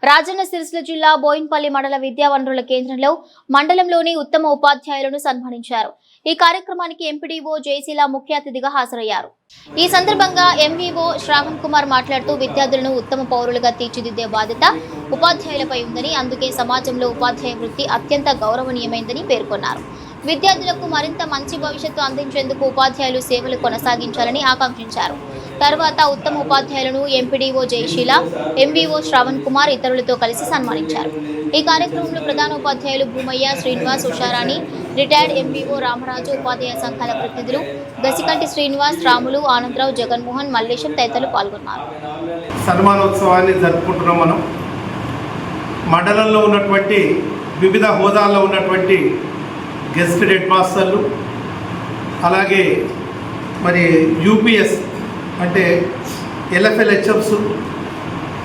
రాజన్న సిరిసిల్ల జిల్లా బోయిన్పల్లి మండల విద్యా వనరుల కేంద్రంలో మండలంలోని ఉత్తమ ఉపాధ్యాయులను సన్మానించారు. ఈ కార్యక్రమానికి ఎంపీడీఓ జయశీల ముఖ్య అతిథిగా హాజరయ్యారు. ఈ సందర్భంగా ఎంవీఓ శ్రావణ్ కుమార్ మాట్లాడుతూ విద్యార్థులను ఉత్తమ పౌరులుగా తీర్చిదిద్దే బాధ్యత ఉపాధ్యాయులపై ఉందని, అందుకే సమాజంలో ఉపాధ్యాయ వృత్తి అత్యంత గౌరవనీయమైందని పేర్కొన్నారు. విద్యార్థులకు మరింత మంచి భవిష్యత్తు అందించేందుకు ఉపాధ్యాయులు సేవలు కొనసాగించాలని ఆకాంక్షించారు. తర్వాత ఉత్తమ ఉపాధ్యాయులను ఎంపీడీఓ జయశీల, ఎంవీఓ శ్రావణ్ కుమార్ ఇతరులతో కలిసి సన్మానించారు. ఈ కార్యక్రమంలో ప్రధాన ఉపాధ్యాయులు భూమయ్య, శ్రీనివాస్, ఉషారాణి, రిటైర్డ్ ఎంవీఓ రామరాజు, ఉపాధ్యాయ సంఘాల ప్రతినిధులు గసికంటి శ్రీనివాస్, రాములు, ఆనందరావు, జగన్మోహన్, మల్లేశం తదితరులు పాల్గొన్నారు. సన్మానోత్సవాన్ని జరుపుకుంటున్నాం. మనం మండలంలో ఉన్నటువంటి వివిధ హోదాల్లో ఉన్నటువంటి గెస్ట్ హెడ్ మాస్టర్లు, అలాగే మరి యూపీఎస్ అంటే ఎల్ఎఫ్ఎల్హెచ్ఎఫ్స్,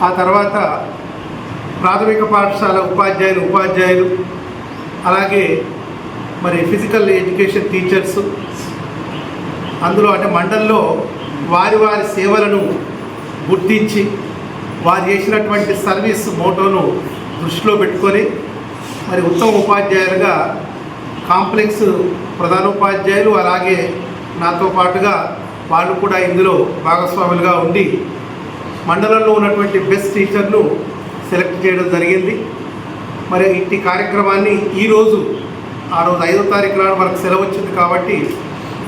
ఆ తర్వాత ప్రాథమిక పాఠశాల ఉపాధ్యాయులు, అలాగే మరి ఫిజికల్ ఎడ్యుకేషన్ టీచర్స్, అందులో అంటే మండలంలో వారి సేవలను గుర్తించి వారు చేసినటువంటి సర్వీస్ మోటోను దృష్టిలో పెట్టుకొని మరి ఉత్తమ ఉపాధ్యాయులుగా కాంప్లెక్స్ ప్రధానోపాధ్యాయులు, అలాగే నాతో పాటుగా వాళ్ళు కూడా ఇందులో భాగస్వాములుగా ఉండి మండలంలో ఉన్నటువంటి బెస్ట్ టీచర్ను సెలెక్ట్ చేయడం జరిగింది. మరి ఇంటి కార్యక్రమాన్ని ఆ రోజు 5వ తారీఖు నాడు మనకు సెలవు వచ్చింది కాబట్టి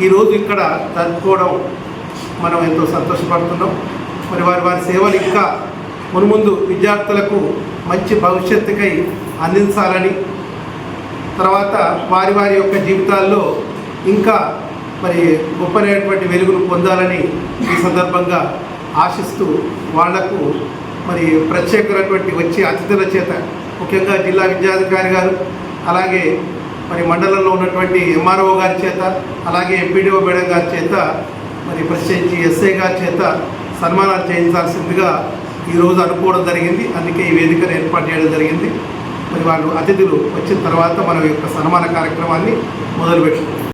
ఈరోజు ఇక్కడ జరుపుకోవడం మనం ఎంతో సంతోషపడుతున్నాం. మరి వారి సేవలు ఇంకా మున్ముందు విద్యార్థులకు మంచి భవిష్యత్తుకై అందించాలని, తర్వాత వారి యొక్క జీవితాల్లో ఇంకా మరి గొప్పనైనటువంటి వెలుగును పొందాలని ఈ సందర్భంగా ఆశిస్తూ వాళ్లకు మరి ప్రత్యేకమైనటువంటి వచ్చే అతిథుల చేత, ముఖ్యంగా జిల్లా విద్యాధికారి గారు, అలాగే మరి మండలంలో ఉన్నటువంటి ఎంఆర్ఓ గారి చేత, అలాగే ఎంపీడీఓ మేడం గారి చేత, మరి ప్రత్యేకించి ఎస్ఐ గారి చేత సన్మానాలు చేయించాల్సిందిగా ఈరోజు అనుకోవడం జరిగింది. అందుకే ఈ వేదికను ఏర్పాటు చేయడం జరిగింది. మరి వాళ్ళు అతిథులు వచ్చిన తర్వాత మన యొక్క సన్మాన కార్యక్రమాన్ని మొదలుపెట్టుకుంటాం.